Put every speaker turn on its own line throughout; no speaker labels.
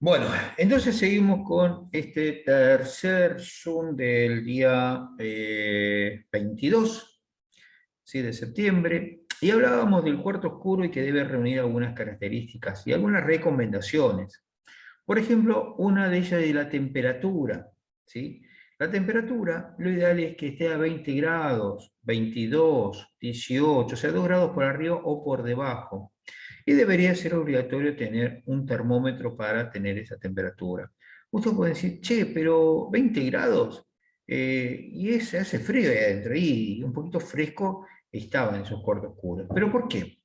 Bueno, entonces seguimos con este tercer Zoom del día 22, ¿sí? De septiembre, y hablábamos del cuarto oscuro y que debe reunir algunas características y algunas recomendaciones. Por ejemplo, una de ellas es la temperatura, ¿sí? La temperatura, lo ideal es que esté a 20 grados, 22, 18, o sea, 2 grados por arriba o por debajo. Y debería ser obligatorio tener un termómetro para tener esa temperatura. Usted puede decir, che, pero 20 grados, y se hace frío ahí adentro, y un poquito fresco estaba en esos cuartos oscuros. ¿Pero por qué?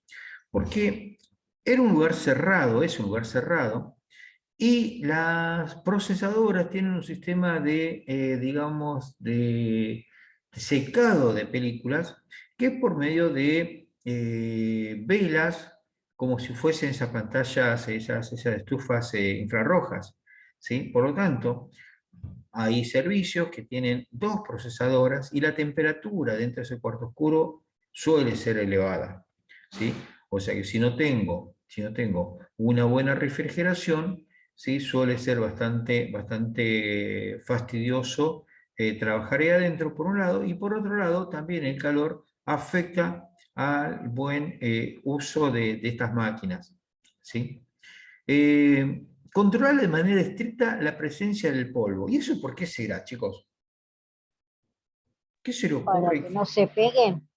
Porque era un lugar cerrado, es un lugar cerrado, y las procesadoras tienen un sistema de, digamos, de secado de películas, que es por medio de velas, como si fuesen esas pantallas, esas estufas infrarrojas, ¿sí? Por lo tanto, hay servicios que tienen dos procesadoras y la temperatura dentro de ese cuarto oscuro suele ser elevada, ¿sí? O sea que si no tengo una buena refrigeración, ¿sí? Suele ser bastante fastidioso trabajar ahí adentro por un lado, y por otro lado también el calor afecta al buen uso de estas máquinas, ¿sí? Controlar de manera estricta la presencia del polvo. ¿Y eso por qué será, chicos? ¿Qué se le
para
ocurre?
que no se peguen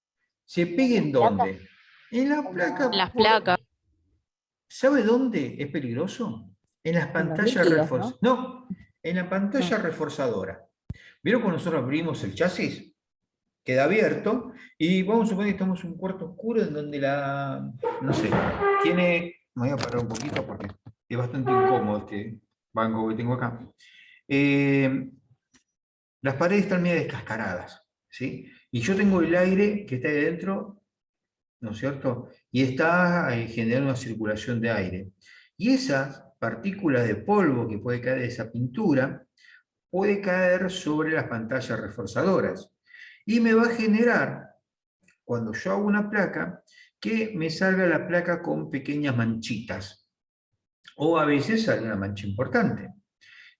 ¿Se
en
pegue
las
en
placas
dónde? En la
como
placa.
Las placas.
¿Sabe dónde es peligroso? En las
en los
pantallas
líquidos,
reforzadoras.
¿no?
No, en la pantalla
Ah,
reforzadora. ¿Vieron cuando nosotros abrimos el chasis? Queda abierto y vamos a suponer que estamos en un cuarto oscuro en donde no sé, tiene, me voy a parar un poquito porque es bastante incómodo este banco que tengo acá. Eh, las paredes están medio descascaradas, ¿sí? Y yo tengo el aire que está ahí adentro, ¿no es cierto? Y está generando una circulación de aire. Y esas partículas de polvo que puede caer de esa pintura, puede caer sobre las pantallas reforzadoras. Y me va a generar, cuando yo hago una placa, que me salga la placa con pequeñas manchitas. O a veces sale una mancha importante.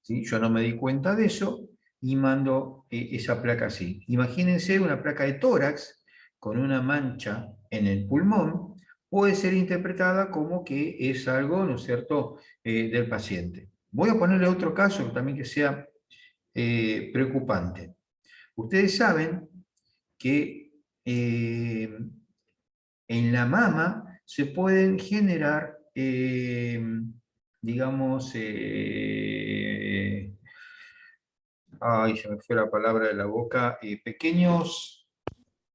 ¿Sí? Yo no me di cuenta de eso y mando esa placa así. Imagínense una placa de tórax con una mancha en el pulmón, puede ser interpretada como que es algo, ¿no es cierto?, del paciente. Voy a ponerle otro caso también que sea preocupante. Ustedes saben que en la mama se pueden generar, digamos, ay, se me fue la palabra de la boca, pequeños,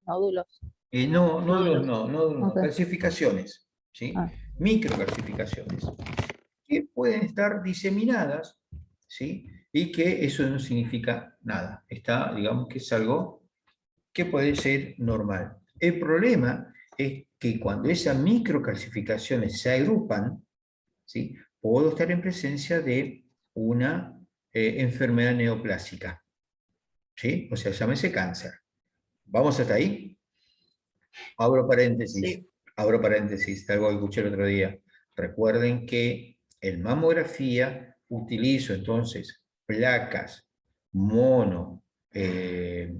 nódulos.
no, nódulos
Nódulos.
no, nódulos no,
Ok.
calcificaciones, ¿sí?
Ah,
Microcalcificaciones, que pueden estar diseminadas, ¿sí? Y que eso no significa nada, está, digamos que es algo que puede ser normal. El problema es que cuando esas microcalcificaciones se agrupan, ¿sí? Puedo estar en presencia de una enfermedad neoplásica, ¿sí? O sea, llámese cáncer. ¿Vamos hasta ahí? Abro paréntesis,
Sí.
abro paréntesis, algo que escuché el otro día. Recuerden que en mamografía utilizo entonces placas mono, eh,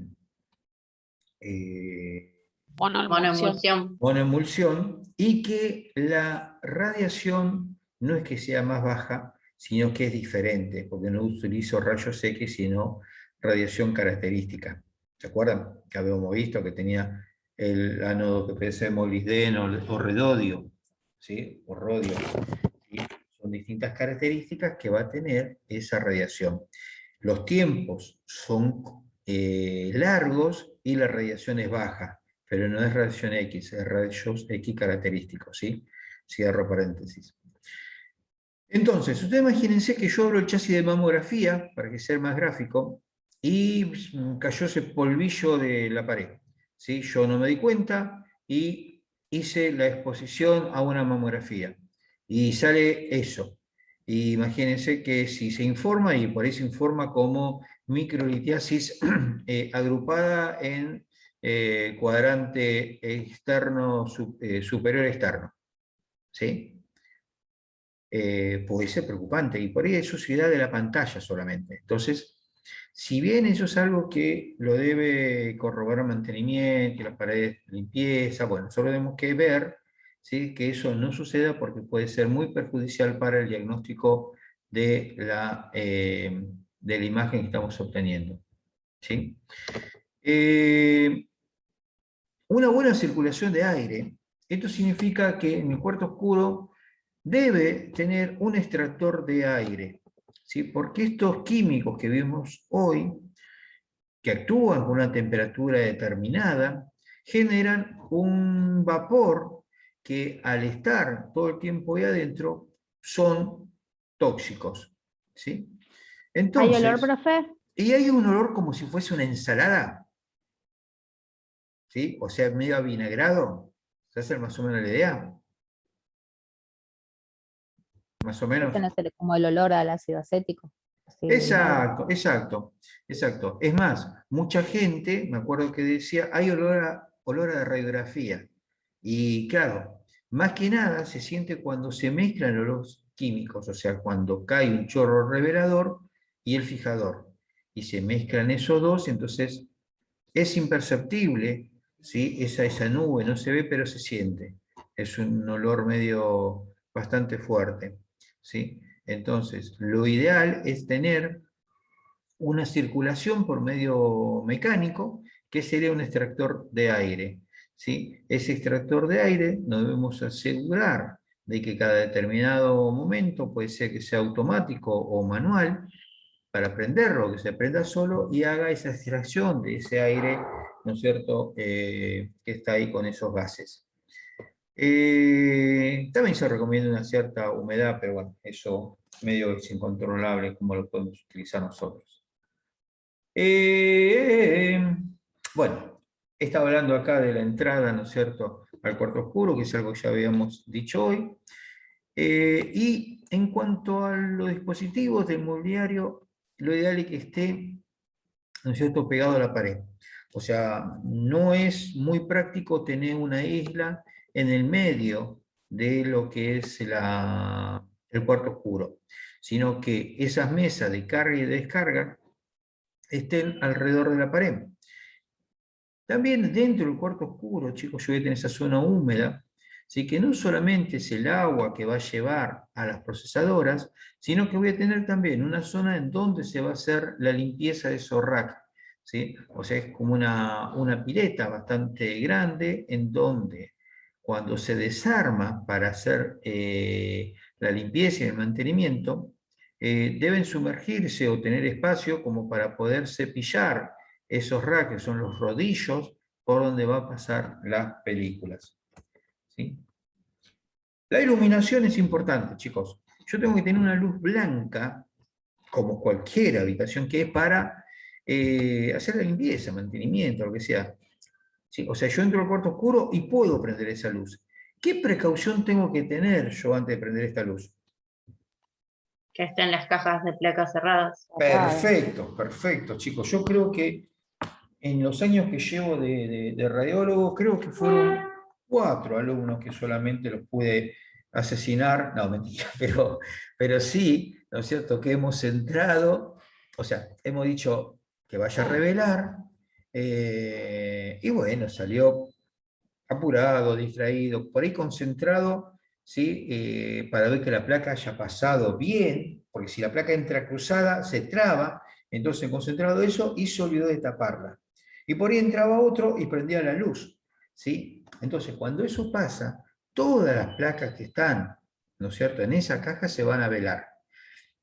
eh,
Monoemulsión.
monoemulsión, y que la radiación no es que sea más baja, sino que es diferente, porque no utilizo rayos X, sino radiación característica. ¿Se acuerdan? Que habíamos visto que tenía el ánodo que puede ser molibdeno o redodio, ¿sí? O rodio. ¿Sí? Son distintas características que va a tener esa radiación. Los tiempos son largos y la radiación es baja, pero no es radiación X, es rayos X característicos, ¿sí? Cierro paréntesis. Entonces, ustedes imagínense que yo abro el chasis de mamografía, para que sea más gráfico, y cayó ese polvillo de la pared, ¿sí? Yo no me di cuenta y hice la exposición a una mamografía. Y sale eso. Y imagínense que si se informa, y por ahí se informa como microlitiasis agrupada en cuadrante externo, superior externo, ¿sí? puede ser preocupante, y por ahí es suciedad de la pantalla solamente. Entonces, si bien eso es algo que lo debe corroborar mantenimiento, las paredes de limpieza, bueno, solo tenemos que ver, ¿sí?, que eso no suceda porque puede ser muy perjudicial para el diagnóstico de la imagen que estamos obteniendo. ¿Sí? Una buena circulación de aire, esto significa que en el cuarto oscuro debe tener un extractor de aire, ¿sí? Porque estos químicos que vemos hoy, que actúan con una temperatura determinada, generan un vapor que al estar todo el tiempo ahí adentro son tóxicos, ¿sí?
¿Hay olor,
Entonces,
profe?
y hay un olor como si fuese una ensalada, ¿sí? O sea, medio avinagrado. ¿Se hace más o menos la idea? Más o
Ese
menos.
no es como el olor al ácido acético. Así, vinagre.
Exacto, exacto, exacto. Es más, mucha gente, me acuerdo que decía, hay olor a radiografía. Y claro, más que nada se siente cuando se mezclan los químicos, o sea, cuando cae un chorro revelador y el fijador. Y se mezclan esos dos, entonces es imperceptible, ¿sí? Esa nube no se ve, pero se siente. Es un olor medio bastante fuerte, ¿sí? Entonces, lo ideal es tener una circulación por medio mecánico, que sería un extractor de aire, ¿sí? Ese extractor de aire nos debemos asegurar de que cada determinado momento, puede ser que sea automático o manual, para prenderlo, que se prenda solo y haga esa extracción de ese aire, ¿no es cierto?, que está ahí con esos gases. También se recomienda una cierta humedad, pero bueno, eso medio es incontrolable como lo podemos utilizar nosotros. Eh, bueno, estaba hablando acá de la entrada, ¿no es cierto?, al cuarto oscuro, que es algo que ya habíamos dicho hoy. Y en cuanto a los dispositivos del mobiliario, lo ideal es que esté, ¿no es cierto?, pegado a la pared. O sea, no es muy práctico tener una isla en el medio de lo que es el cuarto oscuro, sino que esas mesas de carga y descarga estén alrededor de la pared. También dentro del cuarto oscuro, chicos, yo voy a tener esa zona húmeda, así que no solamente es el agua que va a llevar a las procesadoras, sino que voy a tener también una zona en donde se va a hacer la limpieza de esos racks, ¿sí? O sea, es como una pileta bastante grande en donde cuando se desarma para hacer la limpieza y el mantenimiento, deben sumergirse o tener espacio como para poder cepillar esos racks, que son los rodillos por donde va a pasar las películas, ¿sí? La iluminación es importante, chicos. Yo tengo que tener una luz blanca, como cualquier habitación, que es para hacer la limpieza, mantenimiento, lo que sea. ¿Sí? O sea, yo entro al cuarto oscuro y puedo prender esa luz. ¿Qué precaución tengo que tener yo antes de prender esta luz?
Que estén las cajas de placas cerradas.
Perfecto, perfecto, chicos. Yo creo que en los años que llevo de radiólogo, creo que fueron 4 alumnos que solamente los pude asesinar, no, mentira, pero sí, ¿no es cierto?, que hemos entrado, o sea, hemos dicho que vaya a revelar, y bueno, salió apurado, distraído, por ahí concentrado, ¿sí? Para ver que la placa haya pasado bien, porque si la placa entra cruzada, se traba, entonces concentrado eso y se olvidó de taparla. Y por ahí entraba otro y prendía la luz, ¿sí? Entonces, cuando eso pasa, todas las placas que están, ¿no es cierto?, en esa caja se van a velar.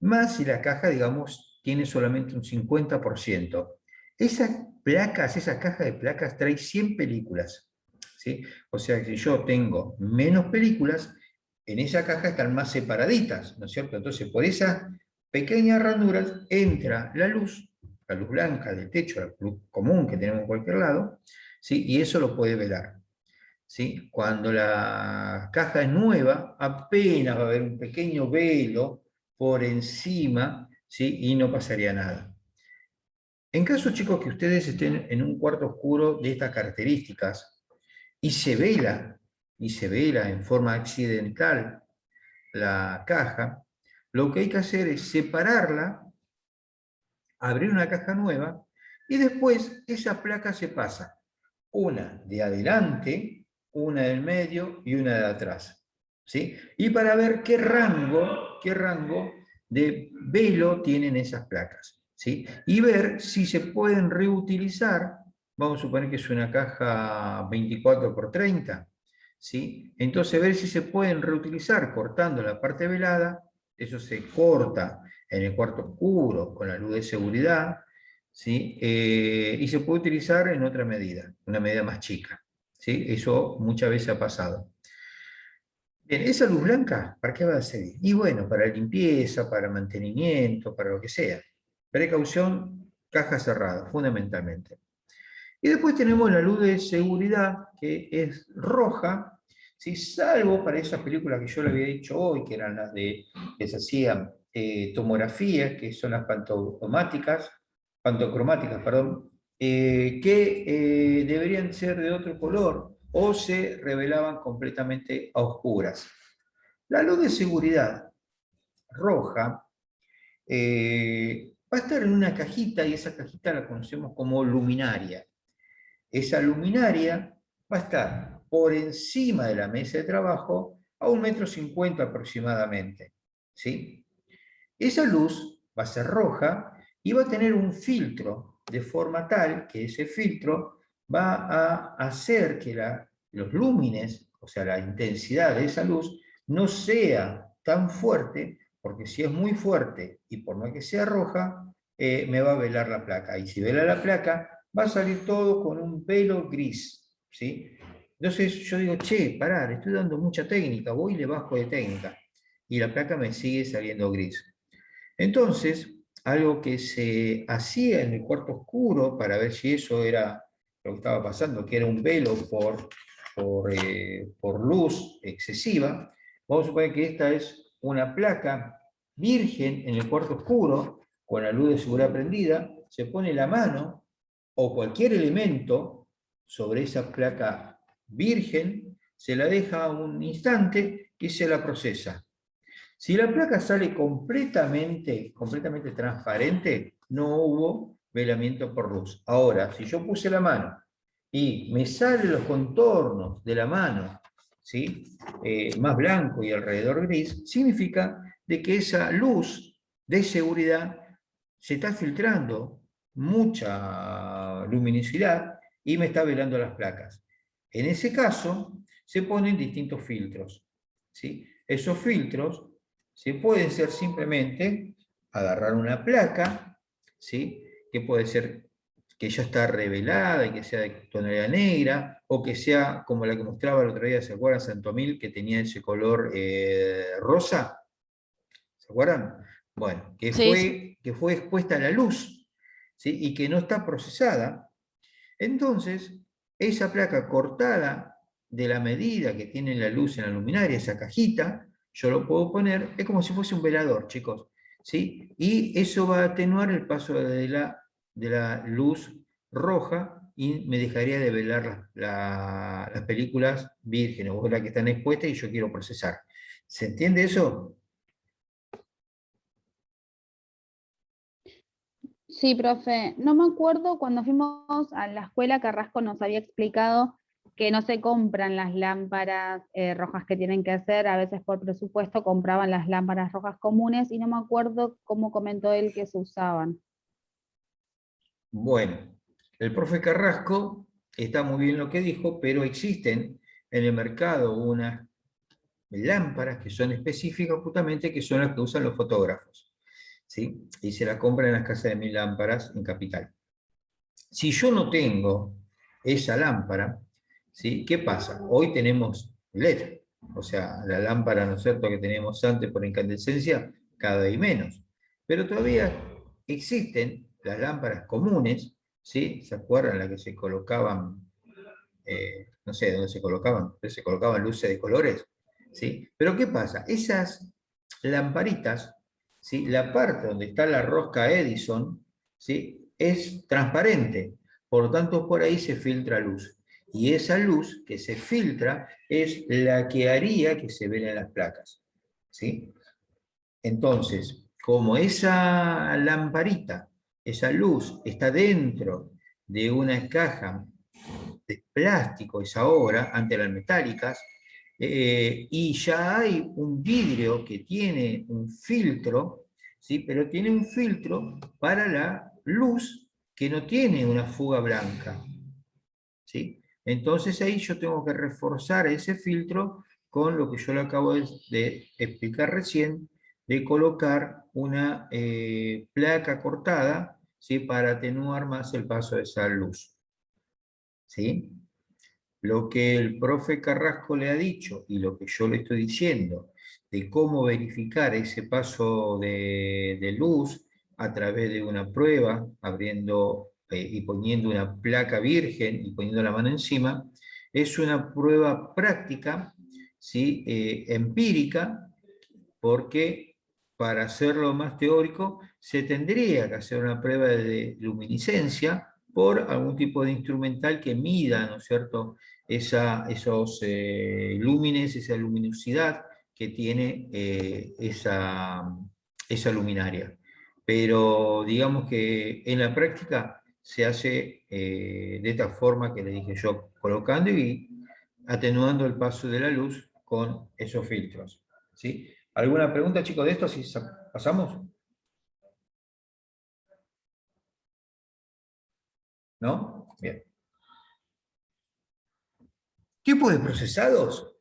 Más si la caja, digamos, tiene solamente un 50%. Esas placas, esa caja de placas trae 100 películas, ¿sí? O sea que si yo tengo menos películas, en esa caja están más separaditas, ¿no es cierto? Entonces, por esas pequeñas ranuras entra la luz blanca del techo, la luz común que tenemos en cualquier lado, ¿sí? Y eso lo puede velar, ¿sí? Cuando la caja es nueva, apenas va a haber un pequeño velo por encima, ¿sí? Y no pasaría nada. En caso, chicos, que ustedes estén en un cuarto oscuro de estas características y se vela en forma accidental la caja, lo que hay que hacer es separarla, abrir una caja nueva, y después esa placa se pasa, una de adelante, una del medio y una de atrás. ¿Sí? Y para ver qué rango de velo tienen esas placas. ¿Sí? Y ver si se pueden reutilizar. Vamos a suponer que es una caja 24×30. ¿Sí? Entonces ver si se pueden reutilizar cortando la parte velada. Eso se corta en el cuarto oscuro con la luz de seguridad. ¿Sí? Y se puede utilizar en otra medida, una medida más chica. ¿Sí? Eso muchas veces ha pasado. Bien, esa luz blanca, ¿para qué va a servir? Y bueno, para limpieza, para mantenimiento, para lo que sea. Precaución, caja cerrada, fundamentalmente. Y después tenemos la luz de seguridad, que es roja, ¿sí? Salvo para esas películas que yo le había dicho hoy, que eran las de que se hacían tomografías, que son las pantocromáticas, perdón, que deberían ser de otro color o se revelaban completamente a oscuras. La luz de seguridad roja va a estar en una cajita y esa cajita la conocemos como luminaria. Esa luminaria va a estar por encima de la mesa de trabajo a 1,50 m aproximadamente. ¿Sí? Esa luz va a ser roja y va a tener un filtro de forma tal que ese filtro va a hacer que los lúmenes, o sea, la intensidad de esa luz, no sea tan fuerte, porque si es muy fuerte y por más que sea roja, me va a velar la placa. Y si vela la placa, va a salir todo con un velo gris. ¿Sí? Entonces yo digo, che, pará, le estoy dando mucha técnica, voy y le bajo de técnica. Y la placa me sigue saliendo gris. Entonces, algo que se hacía en el cuarto oscuro para ver si eso era lo que estaba pasando, que era un velo por luz excesiva, vamos a suponer que esta es una placa virgen en el cuarto oscuro, con la luz de seguridad prendida, se pone la mano o cualquier elemento sobre esa placa virgen, se la deja un instante y se la procesa. Si la placa sale completamente transparente, no hubo velamiento por luz. Ahora, si yo puse la mano y me salen los contornos de la mano, ¿sí? Más blanco y alrededor gris, significa de que esa luz de seguridad se está filtrando mucha luminosidad y me está velando las placas. En ese caso, se ponen distintos filtros. ¿Sí? Esos filtros se pueden ser simplemente agarrar una placa, ¿sí? Que puede ser que ya está revelada y que sea de tonalidad negra, o que sea como la que mostraba el otro día, ¿se acuerdan? Santomil, que tenía ese color rosa, ¿se acuerdan? Bueno, que fue expuesta a la luz, ¿sí? Y que no está procesada. Entonces, esa placa cortada de la medida que tiene la luz en la luminaria, esa cajita, yo lo puedo poner, es como si fuese un velador, chicos, ¿sí? Y eso va a atenuar el paso de la luz roja y me dejaría de velar las películas vírgenes, o las que están expuestas y yo quiero procesar. ¿Se entiende eso?
Sí, profe. No me acuerdo cuando fuimos a la escuela, Carrasco nos había explicado que no se compran las lámparas rojas que tienen que hacer, a veces por presupuesto compraban las lámparas rojas comunes y no me acuerdo cómo comentó él que se usaban.
Bueno, el profe Carrasco está muy bien lo que dijo, pero existen en el mercado unas lámparas que son específicas justamente, que son las que usan los fotógrafos, ¿sí? Y se las compran en las casas de 1000 lámparas en Capital. Si yo no tengo esa lámpara, ¿sí? ¿Qué pasa? Hoy tenemos LED, o sea, la lámpara, ¿no es cierto?, que teníamos antes por incandescencia, cada vez menos. Pero todavía existen las lámparas comunes, ¿sí? ¿Se acuerdan las que se colocaban, no sé dónde se colocaban, pero se colocaban luces de colores? ¿Sí? Pero ¿qué pasa? Esas lamparitas, ¿sí? La parte donde está la rosca Edison, ¿sí? Es transparente, por lo tanto por ahí se filtra luz. Y esa luz que se filtra es la que haría que se velen las placas. ¿sí? Entonces, como esa lamparita, esa luz está dentro de una caja de plástico, esa obra, ante las metálicas, y ya hay un vidrio que tiene un filtro, ¿sí? Pero tiene un filtro para la luz que no tiene una fuga blanca, ¿sí? Entonces ahí yo tengo que reforzar ese filtro con lo que yo le acabo de explicar recién, de colocar una placa cortada, ¿sí? Para atenuar más el paso de esa luz, ¿sí? Lo que el profe Carrasco le ha dicho y lo que yo le estoy diciendo de cómo verificar ese paso de luz a través de una prueba, abriendo y poniendo una placa virgen y poniendo la mano encima, es una prueba práctica, ¿sí? Empírica, porque para hacerlo más teórico se tendría que hacer una prueba de luminiscencia por algún tipo de instrumental que mida, ¿no es cierto?, esos lúmenes, esa luminosidad que tiene esa luminaria. Pero digamos que en la práctica se hace de esta forma que le dije yo, colocando y atenuando el paso de la luz con esos filtros, ¿sí? ¿Alguna pregunta, chicos, de esto? Si pasamos. ¿No? Bien. Tipos de procesados.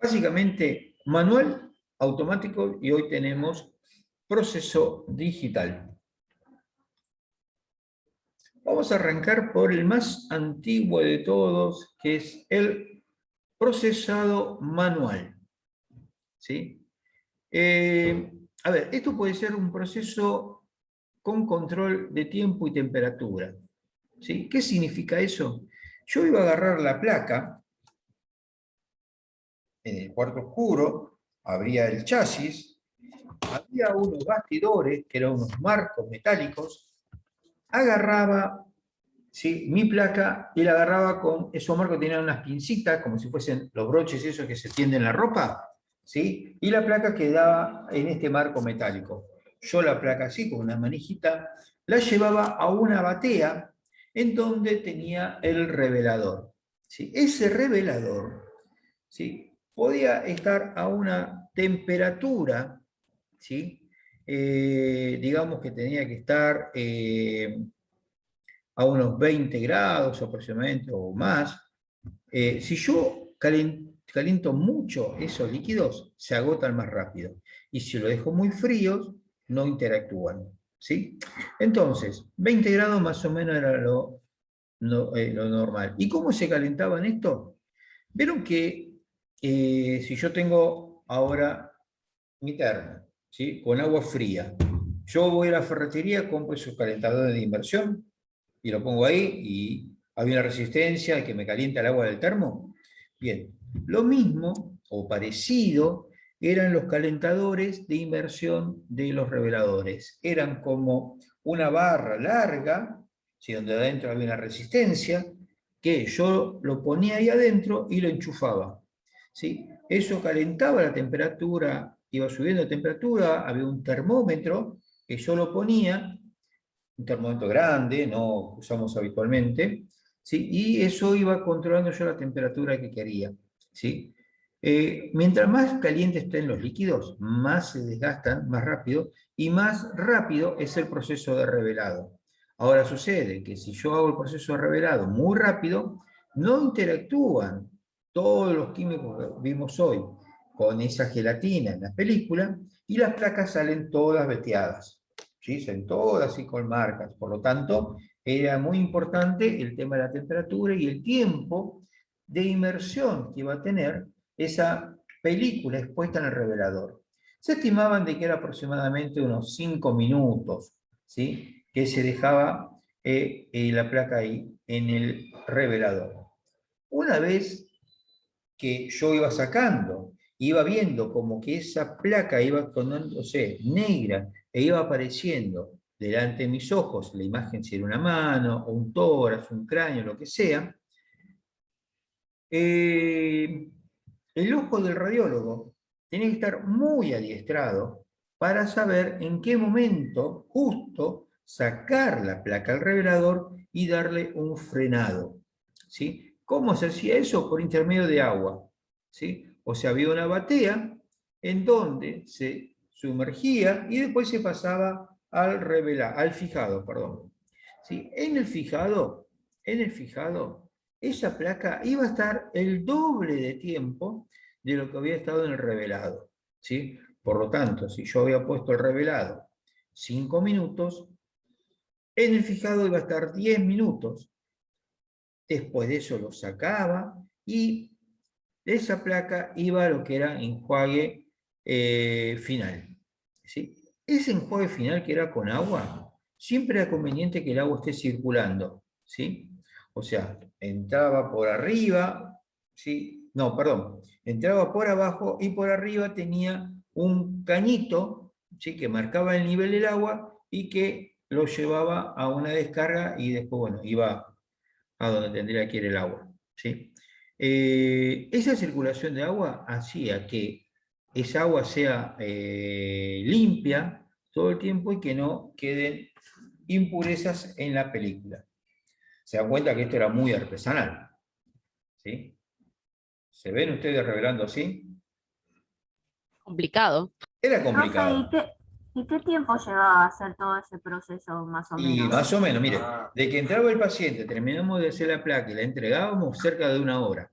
Básicamente, manual, automático, y hoy tenemos proceso digital. Vamos a arrancar por el más antiguo de todos, que es el procesado manual, ¿sí? A ver, esto puede ser un proceso con control de tiempo y temperatura, ¿sí? ¿Qué significa eso? Yo iba a agarrar la placa en el cuarto oscuro, abría el chasis, había unos bastidores, que eran unos marcos metálicos, agarraba, ¿sí?, mi placa y la agarraba con esos marcos que tenían unas pincitas, como si fuesen los broches esos que se tienden en la ropa, ¿sí? Y la placa quedaba en este marco metálico. Yo la placa así, con una manijita, la llevaba a una batea en donde tenía el revelador, ¿sí? Ese revelador, ¿sí?, podía estar a una temperatura, ¿sí? Digamos que tenía que estar a unos 20 grados aproximadamente o más. Si yo caliento mucho esos líquidos, se agotan más rápido. Y si lo dejo muy fríos, no interactúan, ¿sí? Entonces, 20 grados más o menos era lo normal. ¿Y cómo se calentaban esto? Vieron que si yo tengo ahora mi termo, ¿sí?, con agua fría, yo voy a la ferretería, compro esos calentadores de inversión y lo pongo ahí y hay una resistencia que me calienta el agua del termo. Bien, lo mismo o parecido eran los calentadores de inmersión de los reveladores. Eran como una barra larga, ¿sí?, donde adentro había una resistencia, que yo lo ponía ahí adentro y lo enchufaba, ¿sí? Eso calentaba la temperatura, iba subiendo la temperatura, había un termómetro que yo lo ponía, un termómetro grande, no usamos habitualmente, ¿sí? Y eso iba controlando yo la temperatura que quería, ¿sí? Mientras más calientes estén los líquidos, más se desgastan, más rápido, y más rápido es el proceso de revelado. Ahora sucede que si yo hago el proceso de revelado muy rápido, no interactúan todos los químicos que vimos hoy con esa gelatina en la película, y las placas salen todas veteadas, ¿sí? Salen todas así con marcas. Por lo tanto, era muy importante el tema de la temperatura y el tiempo de inmersión que iba a tener esa película expuesta en el revelador. Se estimaban de que era aproximadamente unos 5 minutos, ¿sí?, que se dejaba la placa ahí en el revelador. Una vez que yo iba sacando, iba viendo como que esa placa iba tornándose negra e iba apareciendo delante de mis ojos la imagen, si era una mano, o un tórax, un cráneo, lo que sea, el ojo del radiólogo tenía que estar muy adiestrado para saber en qué momento justo sacar la placa al revelador y darle un frenado, ¿sí? ¿Cómo se hacía eso? Por intermedio de agua, ¿sí? O sea, había una batea en donde se sumergía y después se pasaba al fijado, perdón. ¿Sí? En el fijado, esa placa iba a estar el doble de tiempo de lo que había estado en el revelado, ¿sí? Por lo tanto, si yo había puesto el revelado 5 minutos, en el fijado iba a estar 10 minutos. Después de eso lo sacaba y de esa placa iba a lo que era enjuague final, ¿sí? Ese enjuague final que era con agua, siempre era conveniente que el agua esté circulando, ¿sí? O sea, entraba por arriba, ¿sí? No, perdón, entraba por abajo y por arriba tenía un cañito, ¿sí? Que marcaba el nivel del agua y que lo llevaba a una descarga y después, bueno, iba a donde tendría que ir el agua, ¿sí? Esa circulación de agua hacía que esa agua sea limpia todo el tiempo y que no queden impurezas en la película. Se dan cuenta que esto era muy artesanal, ¿sí? ¿Se ven ustedes revelando así?
Complicado.
Era
Profe,
complicado.
¿y qué tiempo llevaba a hacer todo ese proceso más o
Y
menos?
más o menos, mire, de que entraba el paciente, terminamos de hacer la placa y la entregábamos cerca de 1 hora.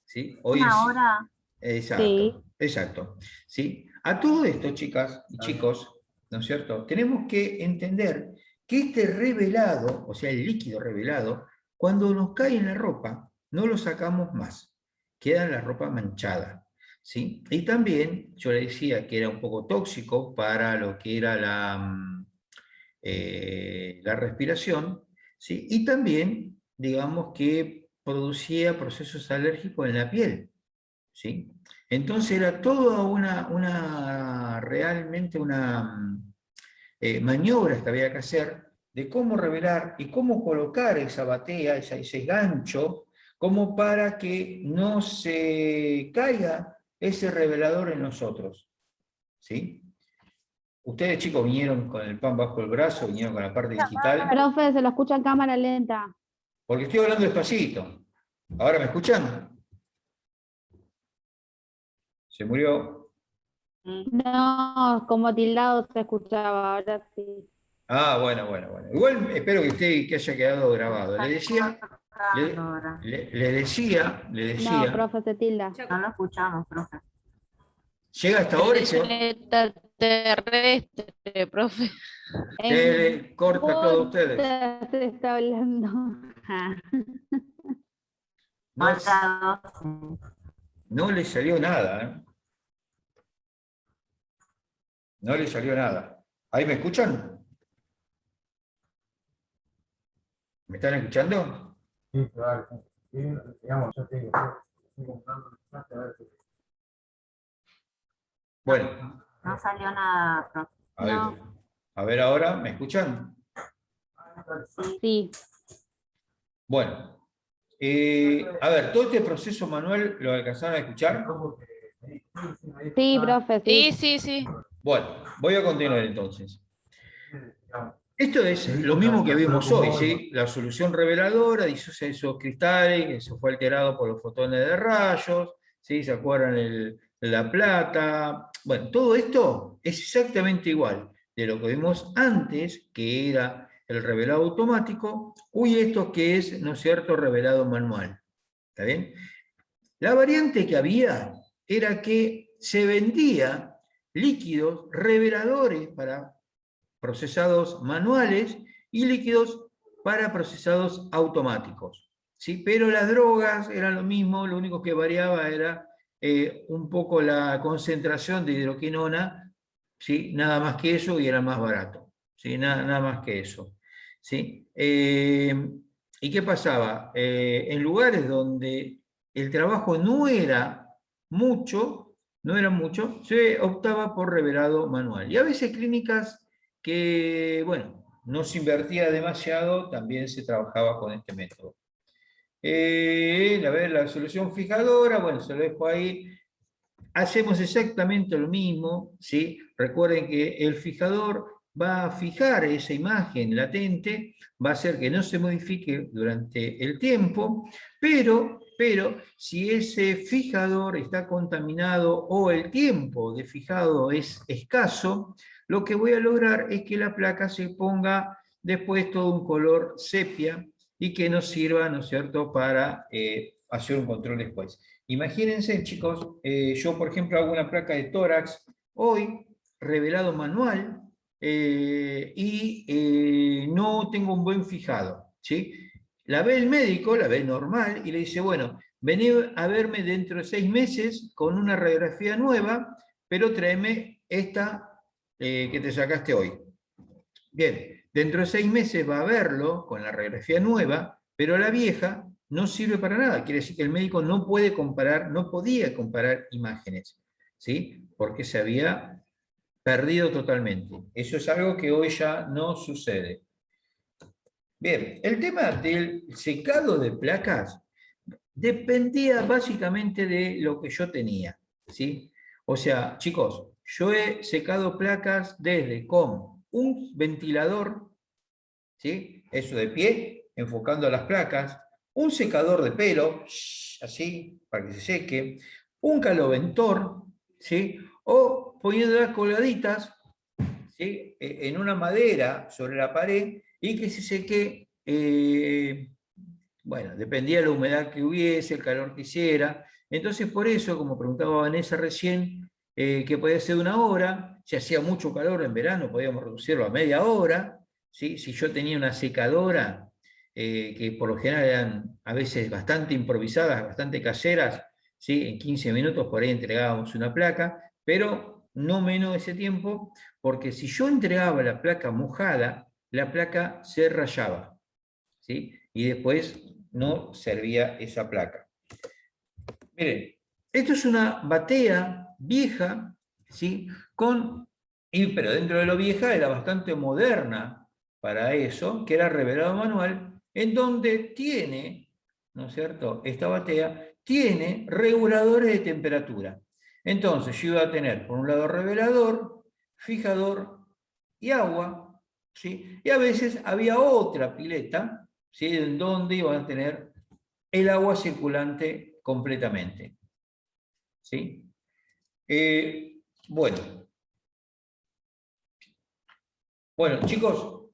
¿Sí? Hoy
¿Una hora?
Exacto,
Sí.
exacto. ¿Sí? A todo esto, chicas y chicos, ¿no es cierto? Tenemos que entender que este revelado, o sea, el líquido revelado, cuando nos cae en la ropa, no lo sacamos más. Queda la ropa manchada. ¿Sí? Y también yo le decía que era un poco tóxico para lo que era la respiración, ¿sí? Y también, digamos, que producía procesos alérgicos en la piel. ¿Sí? Entonces era toda realmente una maniobra que había que hacer de cómo revelar y cómo colocar esa batea, ese gancho, como para que no se caiga ese revelador en nosotros. ¿Sí? Ustedes, chicos, vinieron con el pan bajo el brazo, vinieron con la parte digital,
Profe, se lo escucha en cámara lenta.
porque estoy hablando despacito. ¿Ahora me escuchan? ¿Se murió?
Sí.
No, como tildado se escuchaba, ahora sí.
Ah, bueno. Igual espero que usted que haya quedado grabado. Le decía,
Ahora.
le decía,
No, profe, se tilda.
No lo escuchamos, profe.
llega hasta ahora y
Extraterrestre, profe.
se le corta todo a ustedes.
Se está hablando. Ah.
No,
Falta 12.
no le salió nada, ¿eh? No le salió nada. ¿Ahí me escuchan? ¿Me están escuchando?
Sí, claro. Sí, digamos, yo estoy comprando el mensaje a ver si...
Bueno,
No salió nada, profe.
a ver ahora, ¿me escuchan?
Sí.
Bueno, a ver, todo este proceso manual, ¿lo alcanzaron a escuchar?
Sí, profe, sí.
Sí.
Bueno, voy a continuar entonces. Esto es lo mismo que vimos hoy, ¿sí? La solución reveladora disocia esos cristales, que se fue alterado por los fotones de rayos, ¿sí? ¿Se acuerdan la plata? Bueno, todo esto es exactamente igual de lo que vimos antes, que era el revelado automático, y esto que es, ¿no es cierto?, revelado manual. ¿Está bien? La variante que había era que se vendía líquidos reveladores para procesados manuales y líquidos para procesados automáticos. ¿Sí? Pero las drogas eran lo mismo, lo único que variaba era un poco la concentración de hidroquinona, ¿sí? Nada más que eso, y era más barato. ¿Sí? Nada más que eso. ¿Sí? ¿Y qué pasaba? En lugares donde el trabajo no era mucho, se optaba por revelado manual. Y a veces clínicas que, bueno, no se invertía demasiado, también se trabajaba con este método. A ver, la solución fijadora, bueno, se lo dejo ahí. hacemos exactamente lo mismo, ¿sí? Recuerden que el fijador va a fijar esa imagen latente, va a hacer que no se modifique durante el tiempo, pero si ese fijador está contaminado o el tiempo de fijado es escaso, lo que voy a lograr es que la placa se ponga después todo un color sepia y que nos sirva, ¿no es cierto?, para hacer un control después. Imagínense, chicos, yo por ejemplo hago una placa de tórax hoy, revelado manual, y no tengo un buen fijado, ¿sí? La ve el médico, la ve normal, y le dice, bueno, vení a verme dentro de 6 meses con una radiografía nueva, pero tráeme esta que te sacaste hoy. Bien, dentro de 6 meses va a verlo con la radiografía nueva, pero la vieja no sirve para nada. Quiere decir que el médico no puede comparar, no podía comparar imágenes, ¿sí? Porque se había perdido totalmente. Eso es algo que hoy ya no sucede. Bien, el tema del secado de placas dependía básicamente de lo que yo tenía, ¿sí? O sea, chicos, yo he secado placas desde con un ventilador, ¿sí? Eso de pie, enfocando las placas, un secador de pelo, así, para que se seque, un caloventor, ¿sí? O poniéndolas colgaditas, ¿sí?, en una madera sobre la pared y que se seque, bueno, dependía de la humedad que hubiese, el calor que hiciera. Entonces, por eso, como preguntaba Vanessa recién, que podía ser 1 hora, si hacía mucho calor en verano, podíamos reducirlo a media hora, ¿sí? Si yo tenía una secadora, que por lo general eran a veces bastante improvisadas, bastante caseras, ¿sí? En 15 minutos por ahí entregábamos una placa, pero no menos de ese tiempo, porque si yo entregaba la placa mojada, la placa se rayaba, ¿sí? Y después no servía esa placa. Miren, esto es una batea vieja, ¿sí? Pero dentro de lo vieja era bastante moderna para eso, que era revelado manual, en donde tiene, ¿no es cierto?, esta batea tiene reguladores de temperatura. Entonces yo iba a tener, por un lado, revelador, fijador y agua, ¿sí? Y a veces había otra pileta, ¿sí?, en donde iban a tener el agua circulante completamente, ¿sí? Bueno, chicos,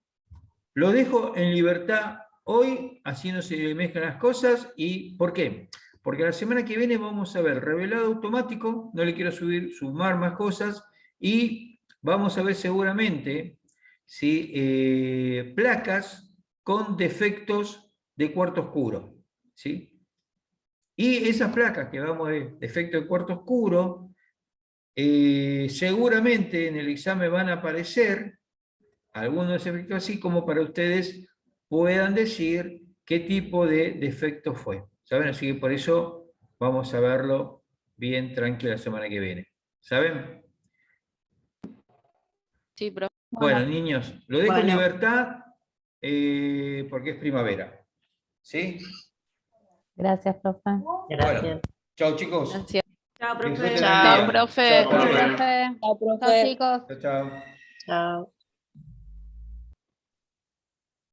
lo dejo en libertad hoy, así no se mezclan las cosas. ¿Y por qué? Porque la semana que viene vamos a ver revelado automático, no le quiero sumar más cosas, y vamos a ver seguramente, ¿sí?, placas con defectos de cuarto oscuro, ¿sí? Y esas placas que vamos a ver defecto de cuarto oscuro, seguramente en el examen van a aparecer algunos efectos así, como para ustedes puedan decir qué tipo de defecto fue. ¿Saben? Así que por eso vamos a verlo bien tranquilo la semana que viene. ¿Saben?
Sí, profe.
Bueno, niños, lo dejo en
Bueno.
libertad, porque es primavera. ¿Sí?
Gracias, profe.
Gracias.
Bueno, chao, chicos.
Gracias.
Chao,
Disfruten
profe.
el
Chao,
día.
profe.
Chao,
Chao,
profe.
profe.
Chao,
Chao, chicos.
Chao, chao.
Chao.